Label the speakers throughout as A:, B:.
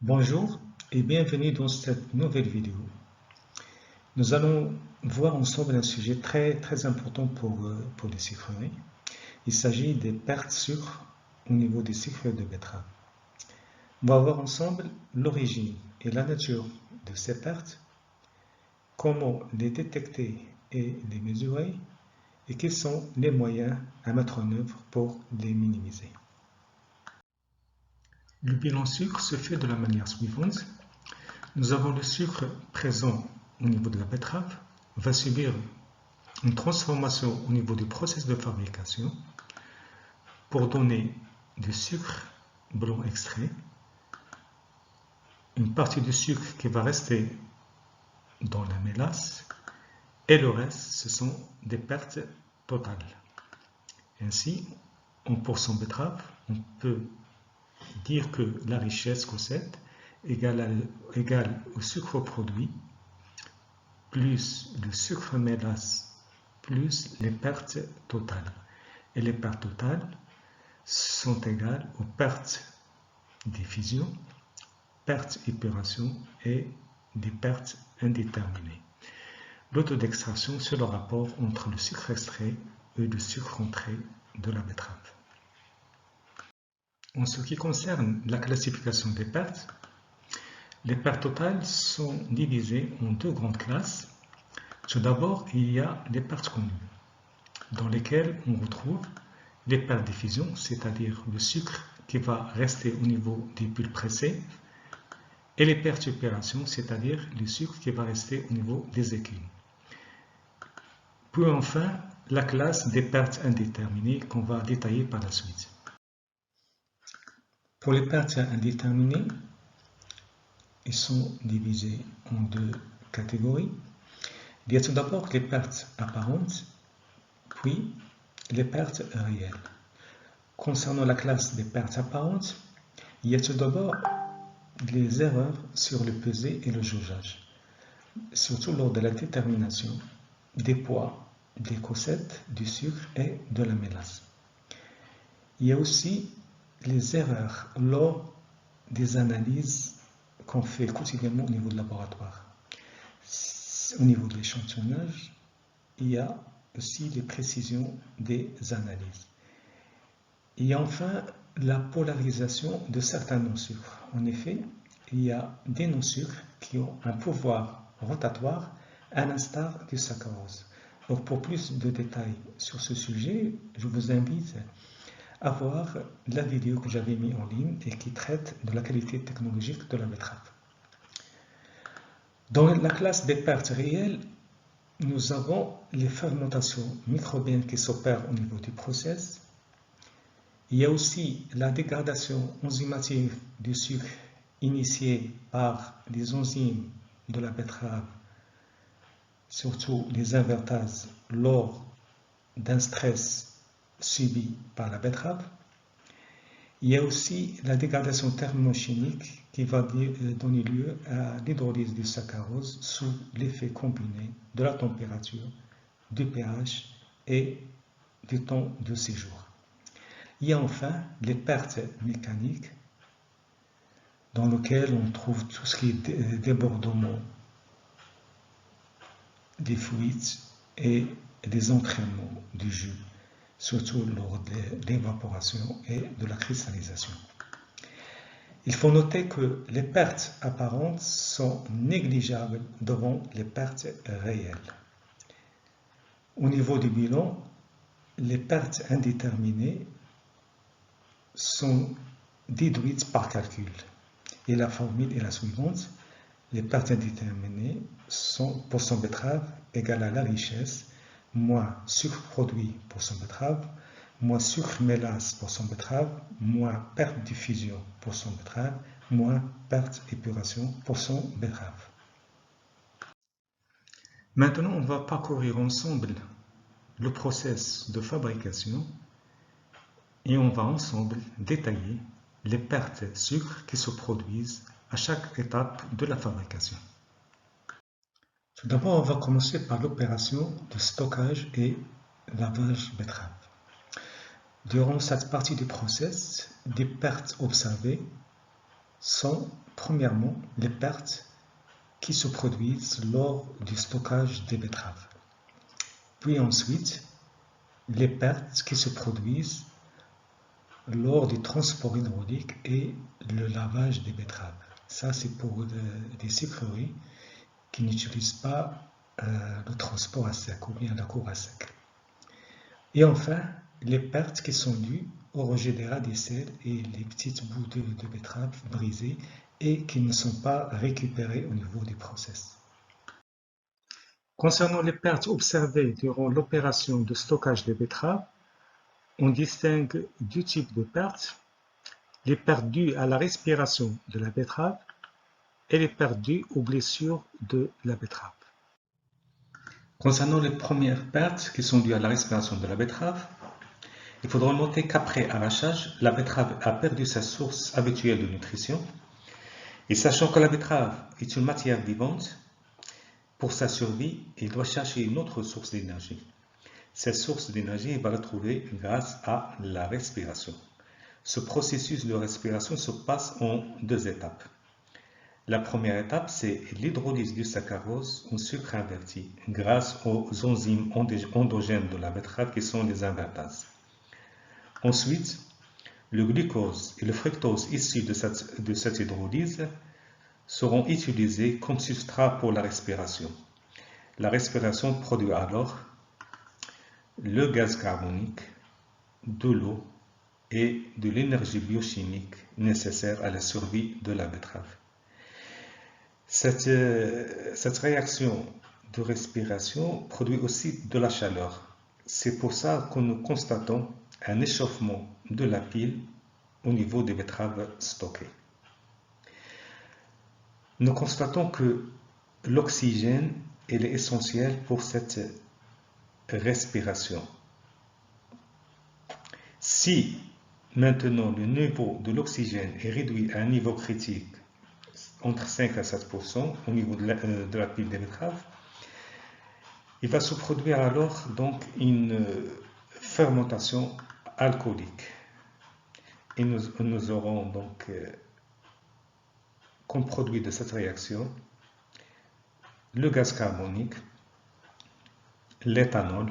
A: Bonjour et bienvenue dans cette nouvelle vidéo. Nous allons voir ensemble un sujet très important pour les sucreries. Il s'agit des pertes de sucre au niveau des sucres de betterave. On va voir ensemble l'origine et la nature de ces pertes, comment les détecter et les mesurer, et quels sont les moyens à mettre en œuvre pour les minimiser. Le bilan sucre se fait de la manière suivante. Nous avons le sucre présent au niveau de la betterave, va subir une transformation au niveau du processus de fabrication pour donner du sucre blanc extrait, une partie du sucre qui va rester dans la mélasse et le reste, ce sont des pertes totales. Ainsi, en pourcent betterave, on peut dire que la richesse recette égale au sucre produit plus le sucre mélasse plus les pertes totales. Et les pertes totales sont égales aux pertes d'effusion, pertes épuration et des pertes indéterminées. L'autodextraction, c'est le rapport entre le sucre extrait et le sucre entré de la betterave. En ce qui concerne la classification des pertes, les pertes totales sont divisées en deux grandes classes. Tout d'abord, il y a les pertes connues, dans lesquelles on retrouve les pertes d'effusion, c'est-à-dire le sucre qui va rester au niveau des bulles pressées, et les pertes d'épuration, c'est-à-dire le sucre qui va rester au niveau des écumes. Puis enfin, la classe des pertes indéterminées qu'on va détailler par la suite. Pour les pertes indéterminées, ils sont divisés en deux catégories. Il y a tout d'abord les pertes apparentes, puis les pertes réelles. Concernant la classe des pertes apparentes, il y a tout d'abord les erreurs sur le pesé et le jaugeage, surtout lors de la détermination des poids, des cossettes, du sucre et de la mélasse. Il y a aussi les erreurs lors des analyses qu'on fait quotidiennement au niveau du laboratoire. Au niveau de l'échantillonnage, il y a aussi les précisions des analyses. Il y a enfin la polarisation de certains non-sucres. En effet, il y a des non-sucres qui ont un pouvoir rotatoire à l'instar du saccharose. Donc pour plus de détails sur ce sujet, je vous invite à voir la vidéo que j'avais mise en ligne et qui traite de la qualité technologique de la betterave. Dans la classe des pertes réelles, nous avons les fermentations microbiennes qui s'opèrent au niveau du process. Il y a aussi la dégradation enzymatique du sucre initiée par les enzymes de la betterave, surtout les invertases, lors d'un stress subi par la betterave. Il y a aussi la dégradation thermochimique qui va donner lieu à l'hydrolyse du saccharose sous l'effet combiné de la température, du pH et du temps de séjour. Il y a enfin les pertes mécaniques dans lesquelles on trouve tout ce qui est débordement des fluides et des entraînements du jus, surtout lors de l'évaporation et de la cristallisation. Il faut noter que les pertes apparentes sont négligeables devant les pertes réelles. Au niveau du bilan, les pertes indéterminées sont déduites par calcul. Et la formule est la suivante. Les pertes indéterminées sont pour son betterave égale à la richesse moins sucre produit pour son betterave, moins sucre mélasse pour son betterave, moins perte diffusion pour son betterave, moins perte épuration pour son betterave. Maintenant, on va parcourir ensemble le processus de fabrication et on va ensemble détailler les pertes de sucre qui se produisent à chaque étape de la fabrication. Tout d'abord, on va commencer par l'opération de stockage et lavage betterave. Durant cette partie du process, des pertes observées sont premièrement les pertes qui se produisent lors du stockage des betteraves. Puis ensuite, les pertes qui se produisent lors du transport hydraulique et le lavage des betteraves. Ça, c'est pour des sucreries qui n'utilisent pas le transport à sec ou bien la cour à sec. Et enfin, les pertes qui sont dues au rejet des radicelles et les petites bouts de betterave brisées et qui ne sont pas récupérées au niveau du process. Concernant les pertes observées durant l'opération de stockage des betteraves, on distingue deux types de pertes, les pertes dues à la respiration de la betterave et les pertes dues aux blessures de la betterave. Concernant les premières pertes qui sont dues à la respiration de la betterave, il faudra noter qu'après arrachage, la betterave a perdu sa source habituelle de nutrition. Et sachant que la betterave est une matière vivante, pour sa survie, il doit chercher une autre source d'énergie. Cette source d'énergie, il va la trouver grâce à la respiration. Ce processus de respiration se passe en deux étapes. La première étape, c'est l'hydrolyse du saccharose en sucre inverti grâce aux enzymes endogènes de la betterave qui sont les invertases. Ensuite, le glucose et le fructose issus de cette hydrolyse seront utilisés comme substrat pour la respiration. La respiration produit alors le gaz carbonique, de l'eau et de l'énergie biochimique nécessaire à la survie de la betterave. Cette réaction de respiration produit aussi de la chaleur. C'est pour ça que nous constatons un échauffement de la pile au niveau des betteraves stockées. Nous constatons que l'oxygène est essentiel pour cette respiration. Si maintenant le niveau de l'oxygène est réduit à un niveau critique entre 5 à 7% au niveau de la pile des betteraves, il va se produire alors donc une fermentation alcoolique. Et nous aurons donc comme produit de cette réaction le gaz carbonique, l'éthanol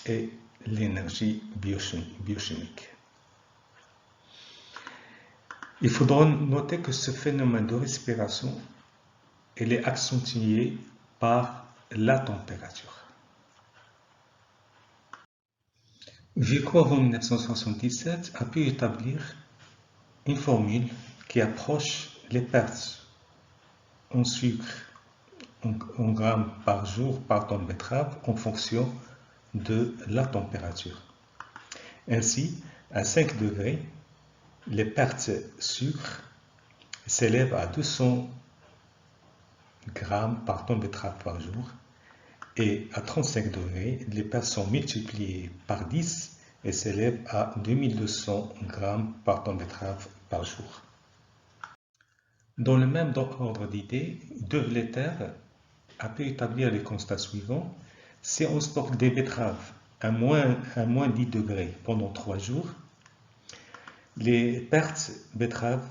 A: et l'énergie biochimique. Il faudra noter que ce phénomène de respiration est accentué par la température. Vico, avant 1977, a pu établir une formule qui approche les pertes en sucre en grammes par jour par tonne de betterave en fonction de la température. Ainsi, à 5 degrés, les pertes sucre s'élèvent à 200 grammes par tonne de betterave par jour et à 35 degrés, les pertes sont multipliées par 10 et s'élèvent à 2200 grammes par tonne de betterave par jour. Dans le même ordre d'idée, De Vleter a pu établir les constats suivants. Si on stocke des betteraves à moins 10 degrés pendant 3 jours, les pertes betteraves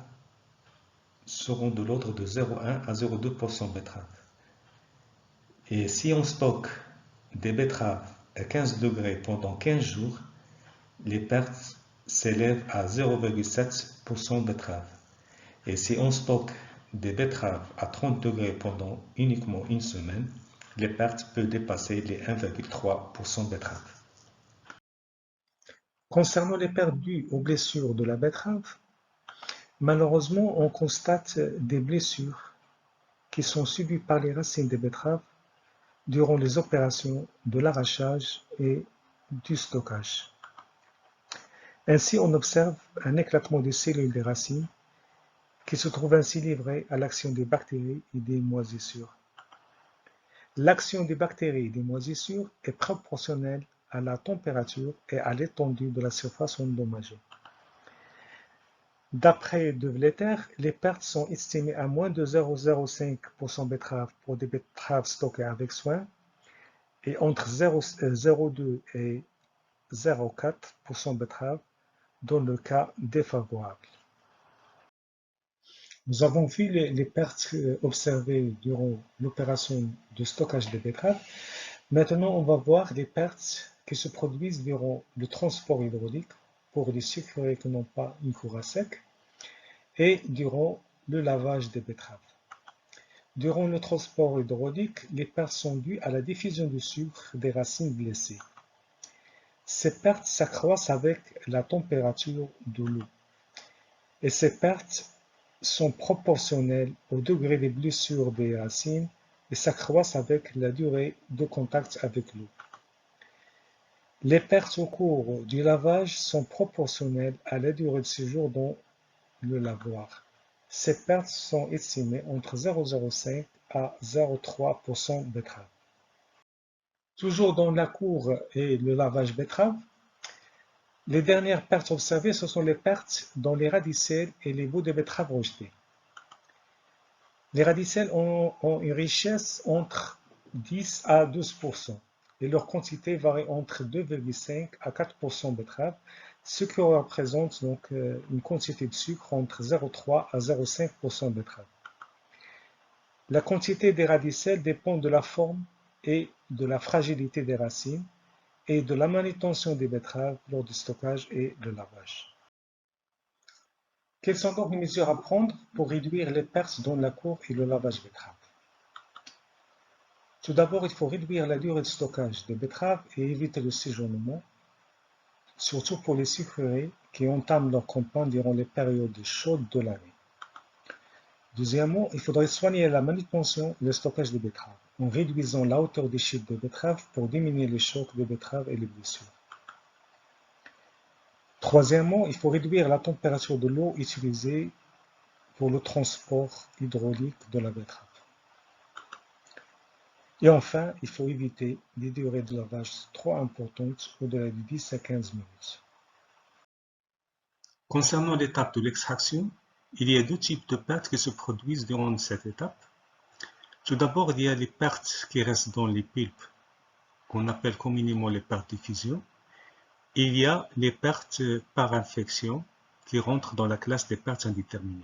A: seront de l'ordre de 0,1 à 0,2% de betteraves. Et si on stocke des betteraves à 15 degrés pendant 15 jours, les pertes s'élèvent à 0,7% de betteraves. Et si on stocke des betteraves à 30 degrés pendant uniquement une semaine, les pertes peuvent dépasser les 1,3% de betteraves. Concernant les pertes dues aux blessures de la betterave, malheureusement, on constate des blessures qui sont subies par les racines des betteraves durant les opérations de l'arrachage et du stockage. Ainsi, on observe un éclatement des cellules des racines qui se trouvent ainsi livrées à l'action des bactéries et des moisissures. L'action des bactéries et des moisissures est proportionnelle à la température et à l'étendue de la surface endommagée. D'après De Vleter, les pertes sont estimées à moins de 0,05% betteraves pour des betteraves stockées avec soin et entre 0,2 et 0,4% betteraves dans le cas défavorable. Nous avons vu les pertes observées durant l'opération de stockage des betteraves. Maintenant, on va voir les pertes qui se produisent durant le transport hydraulique pour les sucreries qui n'ont pas une cour à sec et durant le lavage des betteraves. Durant le transport hydraulique, les pertes sont dues à la diffusion du sucre des racines blessées. Ces pertes s'accroissent avec la température de l'eau et ces pertes sont proportionnelles au degré de blessure des racines et s'accroissent avec la durée de contact avec l'eau. Les pertes au cours du lavage sont proportionnelles à la durée de séjour dans le lavoir. Ces pertes sont estimées entre 0,05 à 0,3% betterave. Toujours dans la cour et le lavage betterave, les dernières pertes observées, ce sont les pertes dans les radicelles et les bouts de betterave rejetés. Les radicelles ont une richesse entre 10 à 12% et leur quantité varie entre 2,5 à 4% betterave, ce qui représente donc une quantité de sucre entre 0,3 à 0,5% betterave. La quantité des radicelles dépend de la forme et de la fragilité des racines et de la manutention des betteraves lors du stockage et le lavage. Quelles sont donc les mesures à prendre pour réduire les pertes dans la cour et le lavage betterave? Tout d'abord, il faut réduire la durée de stockage des betteraves et éviter le séjournement, surtout pour les sucreries qui entament leur campagne durant les périodes chaudes de l'année. Deuxièmement, il faudrait soigner la manutention et le stockage des betteraves en réduisant la hauteur des chutes de betteraves pour diminuer les chocs des betteraves et les blessures. Troisièmement, il faut réduire la température de l'eau utilisée pour le transport hydraulique de la betterave. Et enfin, il faut éviter des durées de lavage trop importantes, au-delà de 10 à 15 minutes. Concernant l'étape de l'extraction, il y a deux types de pertes qui se produisent durant cette étape. Tout d'abord, il y a les pertes qui restent dans les pulpes, qu'on appelle communément les pertes de fusion. Et il y a les pertes par infection qui rentrent dans la classe des pertes indéterminées.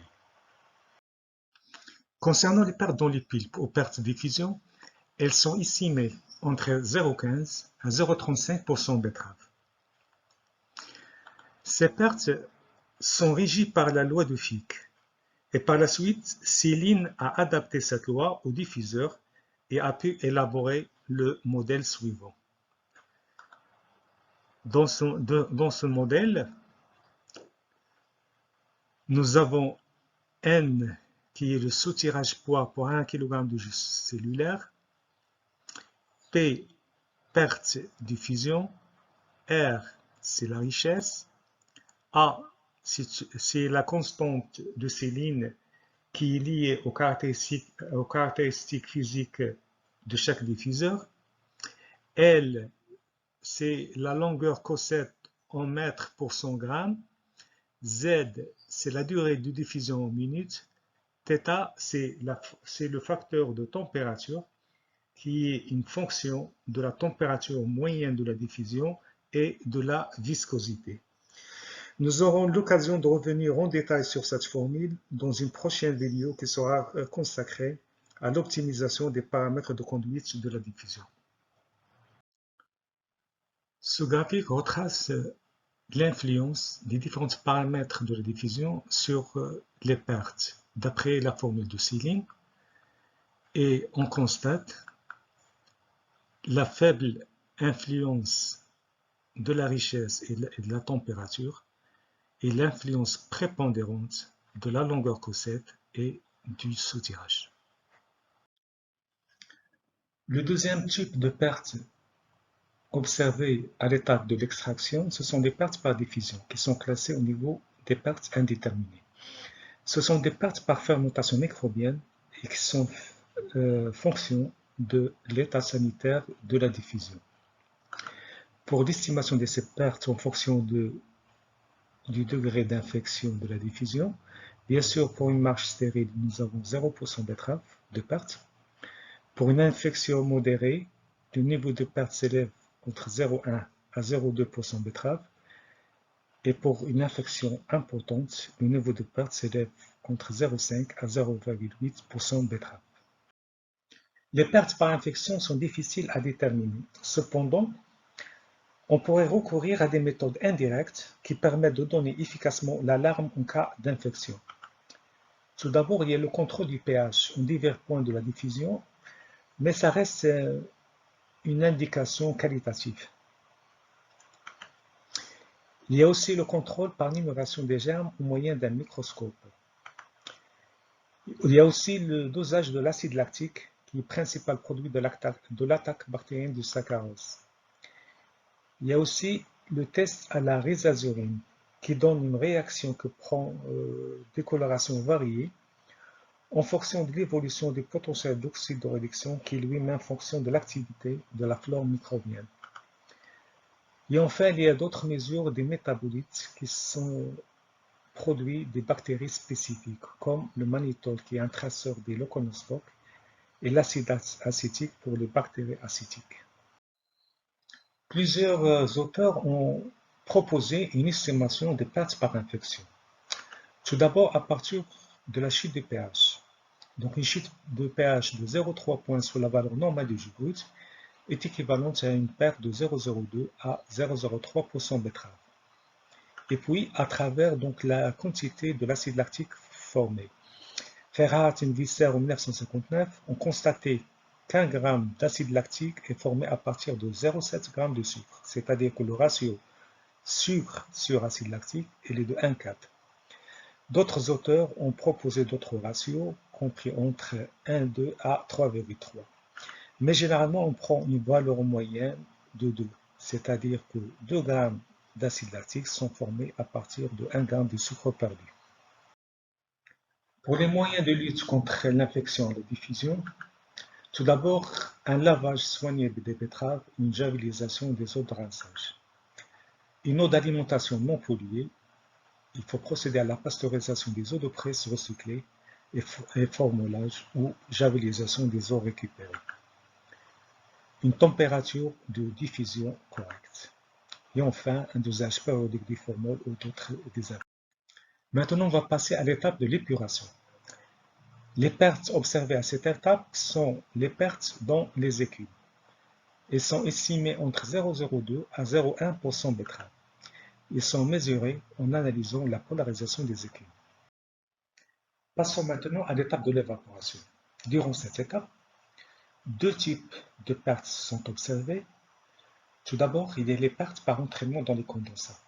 A: Concernant les pertes dans les pulpes ou pertes de diffusion, elles sont estimées entre 0,15 à 0,35% betterave. Ces pertes sont régies par la loi de Fick. Et par la suite, Céline a adapté cette loi au diffuseur et a pu élaborer le modèle suivant. Dans ce modèle, nous avons N qui est le soutirage poids pour 1 kg de jus cellulaire, P, perte diffusion, R, c'est la richesse, A, c'est la constante de Céline qui est liée aux caractéristiques physiques de chaque diffuseur, L, c'est la longueur cossette en mètres pour 100 grammes, Z, c'est la durée de diffusion en minutes, θ, c'est le facteur de température qui est une fonction de la température moyenne de la diffusion et de la viscosité. Nous aurons l'occasion de revenir en détail sur cette formule dans une prochaine vidéo qui sera consacrée à l'optimisation des paramètres de conduite de la diffusion. Ce graphique retrace l'influence des différents paramètres de la diffusion sur les pertes d'après la formule de Céline et on constate la faible influence de la richesse et de la température et l'influence prépondérante de la longueur cossette et du soutirage. Le deuxième type de perte observées à l'étape de l'extraction, ce sont des pertes par diffusion qui sont classées au niveau des pertes indéterminées. Ce sont des pertes par fermentation microbienne et qui sont fonction de l'état sanitaire de la diffusion. Pour l'estimation de ces pertes en fonction du degré d'infection de la diffusion, bien sûr, pour une marche stérile, nous avons 0% betterave de perte. Pour une infection modérée, le niveau de perte s'élève entre 0,1 à 0,2% betterave. Et pour une infection importante, le niveau de perte s'élève entre 0,5 à 0,8% de betterave. Les pertes par infection sont difficiles à déterminer. Cependant, on pourrait recourir à des méthodes indirectes qui permettent de donner efficacement l'alarme en cas d'infection. Tout d'abord, il y a le contrôle du pH en divers points de la diffusion, mais ça reste une indication qualitative. Il y a aussi le contrôle par numération des germes au moyen d'un microscope. Il y a aussi le dosage de l'acide lactique, qui est le principal produit de l'attaque bactérienne du saccharose. Il y a aussi le test à la rhizazurine, qui donne une réaction qui prend des colorations variées en fonction de l'évolution du potentiel d'oxyde de réduction, qui est lui-même en fonction de l'activité de la flore microbienne. Et enfin, il y a d'autres mesures des métabolites qui sont produits des bactéries spécifiques, comme le mannitol, qui est un traceur des leuconostocs, et l'acide acétique pour les bactéries acétiques. Plusieurs auteurs ont proposé une estimation des pertes par infection. Tout d'abord, à partir de la chute de pH. Donc, une chute de pH de 0,3 points sur la valeur normale du jus brut est équivalente à une perte de 0,02 à 0,03% de betterave. Et puis, à travers donc, la quantité de l'acide lactique formé. Ferhat et Visser en 1959 ont constaté qu'un gramme d'acide lactique est formé à partir de 0,7 g de sucre, c'est-à-dire que le ratio sucre sur acide lactique est de 1,4. D'autres auteurs ont proposé d'autres ratios, compris entre 1,2 à 3,3. Mais généralement, on prend une valeur moyenne de 2, c'est-à-dire que 2 g d'acide lactique sont formés à partir de 1 g de sucre perdu. Pour les moyens de lutte contre l'infection et la diffusion, tout d'abord, un lavage soigné des betteraves, une javelisation des eaux de rinçage. Une eau d'alimentation non polluée, il faut procéder à la pasteurisation des eaux de presse recyclées et formolage ou javelisation des eaux récupérées. Une température de diffusion correcte. Et enfin, un dosage périodique du formol ou d'autres désagréments. Maintenant, on va passer à l'étape de l'épuration. Les pertes observées à cette étape sont les pertes dans les écumes. Elles sont estimées entre 0,02 à 0,1% de betterave. Ils sont mesurés en analysant la polarisation des écumes. Passons maintenant à l'étape de l'évaporation. Durant cette étape, deux types de pertes sont observées. Tout d'abord, il y a les pertes par entraînement dans les condensats.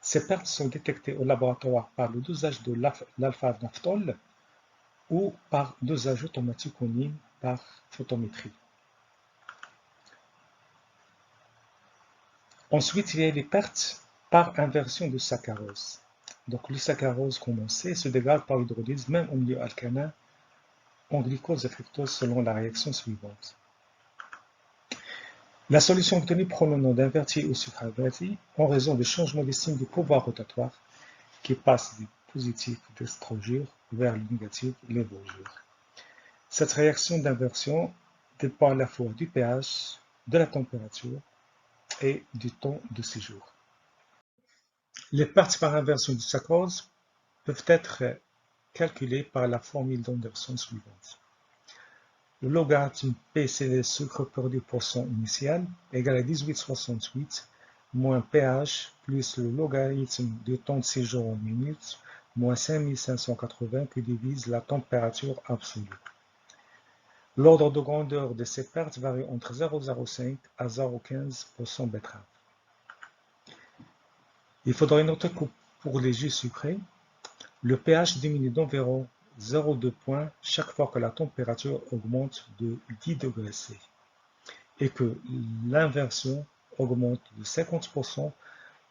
A: Ces pertes sont détectées au laboratoire par le dosage de l'alpha-naphthol ou par dosage automatique en ligne par photométrie. Ensuite, il y a les pertes par inversion de saccharose. Donc, le saccharose, comme on sait, se dégrade par hydrolyse, même au milieu alcalin, en glucose et fructose selon la réaction suivante. La solution obtenue prend le nom d'inverti ou sucre-averti en raison du changement des signes du pouvoir rotatoire qui passe du positif d'estrogure vers le négatif lévogure. Cette réaction d'inversion dépend à la fois du pH, de la température et du temps de séjour. Les pertes par inversion du saccharose peuvent être calculées par la formule d'Anderson suivante. Le logarithme P, c'est le sucre perdu pour son initial, égale à 18,68 moins pH plus le logarithme du temps de séjour en minutes moins 5580 qui divise la température absolue. L'ordre de grandeur de ces pertes varie entre 0,05 à 0,15% betterave. Il faudrait noter que pour les jus sucrés, le pH diminue d'environ 0,2 points chaque fois que la température augmente de 10 degrés C et que l'inversion augmente de 50%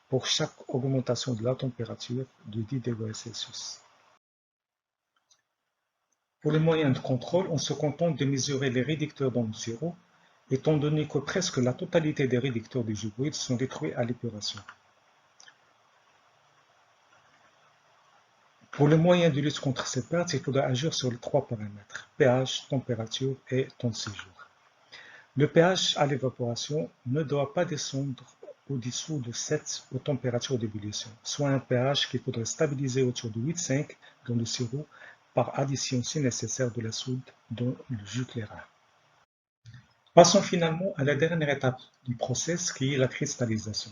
A: pour chaque augmentation de la température de 10 degrés Celsius. Pour les moyens de contrôle, on se contente de mesurer les réducteurs dans le sirop, étant donné que presque la totalité des réducteurs du jus brut sont détruits à l'épuration. Pour les moyens de lutte contre ces pertes, il faudra agir sur les trois paramètres, pH, température et temps de séjour. Le pH à l'évaporation ne doit pas descendre au-dessous de 7 aux températures d'ébullition, soit un pH qu'il faudrait stabiliser autour de 8,5 dans le sirop par addition si nécessaire de la soude dans le jus clairin. Passons finalement à la dernière étape du process qui est la cristallisation.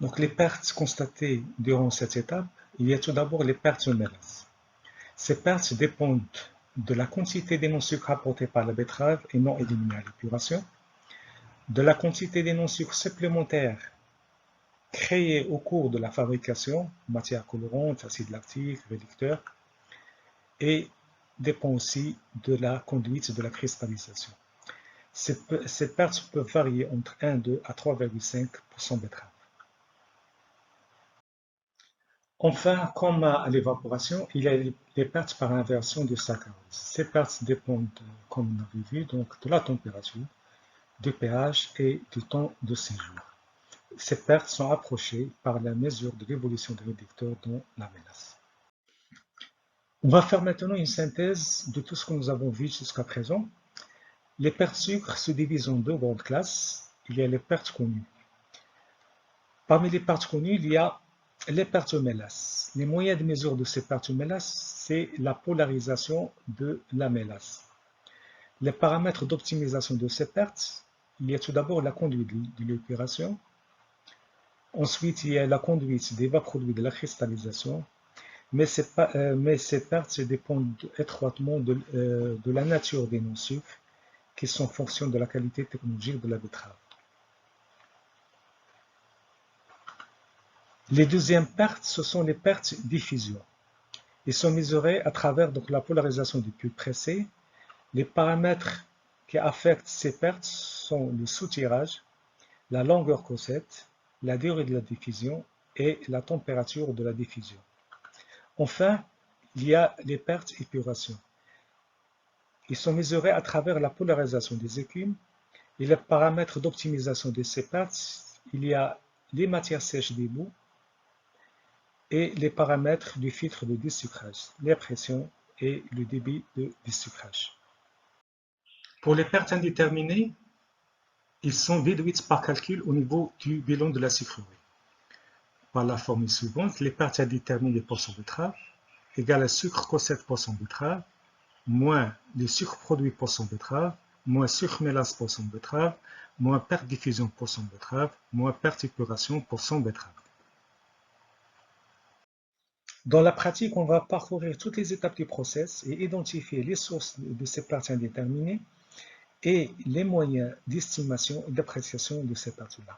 A: Donc les pertes constatées durant cette étape, il y a tout d'abord les pertes en mélasse. Ces pertes dépendent de la quantité des non-sucres apportés par la betterave et non éliminés à l'épuration, de la quantité des non-sucres supplémentaires créés au cours de la fabrication, matière colorante, acide lactique, réducteur, et dépend aussi de la conduite de la cristallisation. Ces pertes peuvent varier entre 1,2 à 3,5% betterave. Enfin, comme à l'évaporation, il y a les pertes par inversion de saccharose. Ces pertes dépendent, comme on avait vu, donc de la température, du pH et du temps de séjour. Ces pertes sont approchées par la mesure de l'évolution des réducteurs dans la mélasse. On va faire maintenant une synthèse de tout ce que nous avons vu jusqu'à présent. Les pertes sucre se divisent en deux grandes classes. Il y a les pertes connues. Parmi les pertes connues, il y a les pertes mélasse. Les moyens de mesure de ces pertes mélasse, c'est la polarisation de la mélasse. Les paramètres d'optimisation de ces pertes, il y a tout d'abord la conduite de l'épuration. Ensuite, il y a la conduite des bas-produits de la cristallisation. Mais ces pertes dépendent étroitement de la nature des non-sucres qui sont en fonction de la qualité technologique de la betterave. Les deuxièmes pertes, ce sont les pertes diffusion. Ils sont mesurés à travers donc, la polarisation du pulpe pressé. Les paramètres qui affectent ces pertes sont le soutirage, la longueur cossette, la durée de la diffusion et la température de la diffusion. Enfin, il y a les pertes épuration. Ils sont mesurés à travers la polarisation des écumes et les paramètres d'optimisation de ces pertes. Il y a les matières sèches des boues et les paramètres du filtre de desucrage, les pressions et le débit de desucrage. Pour les pertes indéterminées, ils sont déduites par calcul au niveau du bilan de la sucrerie. Par la formule suivante, les pertes indéterminées pour son betterave égale à sucre cossette pour son betterave, moins les sucres produits pour son betterave, moins sucre mélasse pour son betterave, moins perte diffusion pour son betterave, moins perte épuration pour son betterave. Dans la pratique, on va parcourir toutes les étapes du process et identifier les sources de ces pertes indéterminées et les moyens d'estimation et d'appréciation de ces pertes-là.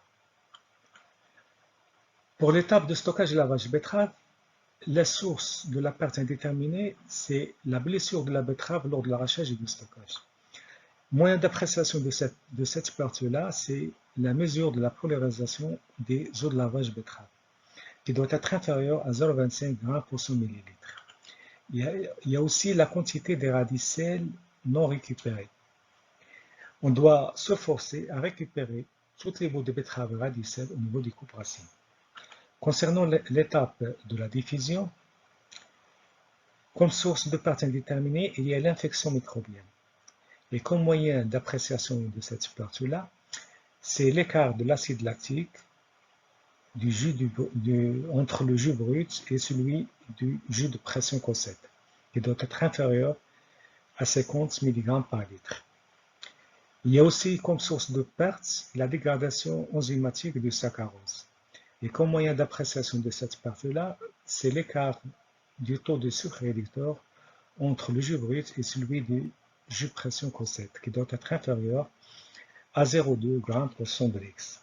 A: Pour l'étape de stockage et lavage betterave, la source de la perte indéterminée, c'est la blessure de la betterave lors de l'arrachage et du stockage. Moyen d'appréciation de cette perte-là, c'est la mesure de la polarisation des eaux de lavage betterave, qui doit être inférieure à 0,25 g pour 100 ml. Il y a aussi la quantité des radicelles non récupérées. On doit se forcer à récupérer toutes les bouts de betterave radicelles au niveau des coupes racines. Concernant l'étape de la diffusion, comme source de perte indéterminée, il y a l'infection microbienne. Et comme moyen d'appréciation de cette perte-là, c'est l'écart de l'acide lactique entre le jus brut et celui du jus de pression cossette, qui doit être inférieur à 50 mg par litre. Il y a aussi comme source de perte la dégradation enzymatique du saccharose. Et comme moyen d'appréciation de cette perte-là, c'est l'écart du taux de sucre réducteur entre le jus brut et celui du jus pression cossette, qui doit être inférieur à 0,2 g pour 100 de X.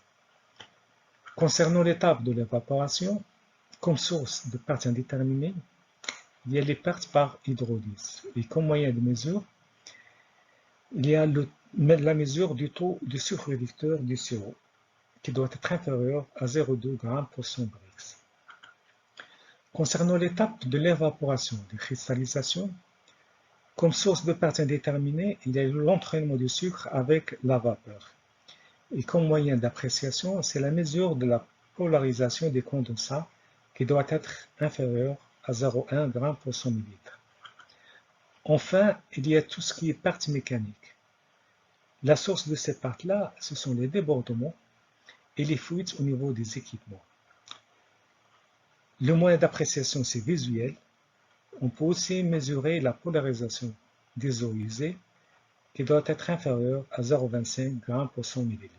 A: Concernant l'étape de l'évaporation, comme source de pertes indéterminées, il y a les pertes par hydrolyse. Et comme moyen de mesure, il y a la mesure du taux de sucre réducteur du sirop, qui doit être inférieur à 0,2 g pour 100 de X. Concernant l'étape de l'évaporation, de cristallisation, comme source de perte indéterminée, il y a l'entraînement du sucre avec la vapeur. Et comme moyen d'appréciation, c'est la mesure de la polarisation des condensats qui doit être inférieure à 0,1 g pour 100 ml. Enfin, il y a tout ce qui est perte mécanique. La source de ces pertes-là, ce sont les débordements et les fuites au niveau des équipements. Le moyen d'appréciation, c'est visuel. On peut aussi mesurer la polarisation des eaux usées qui doit être inférieure à 0,25 g pour 100 ml.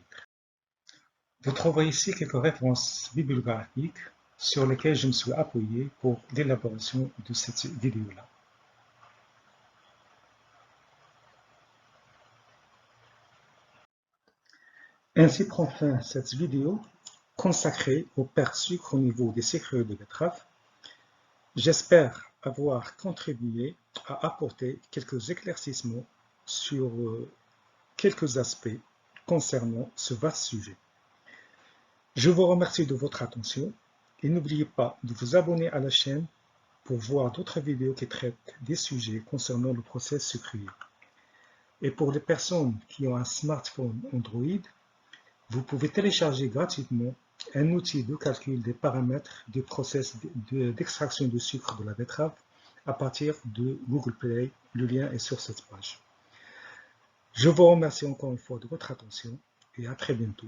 A: Vous trouverez ici quelques références bibliographiques sur lesquelles je me suis appuyé pour l'élaboration de cette vidéo-là. Ainsi prend fin cette vidéo consacrée aux pertes sucre au niveau des sucres de betterave. J'espère avoir contribué à apporter quelques éclaircissements sur quelques aspects concernant ce vaste sujet. Je vous remercie de votre attention et n'oubliez pas de vous abonner à la chaîne pour voir d'autres vidéos qui traitent des sujets concernant le process sucrier. Et pour les personnes qui ont un smartphone Android, vous pouvez télécharger gratuitement un outil de calcul des paramètres du process d'extraction de sucre de la betterave à partir de Google Play. Le lien est sur cette page. Je vous remercie encore une fois de votre attention et à très bientôt.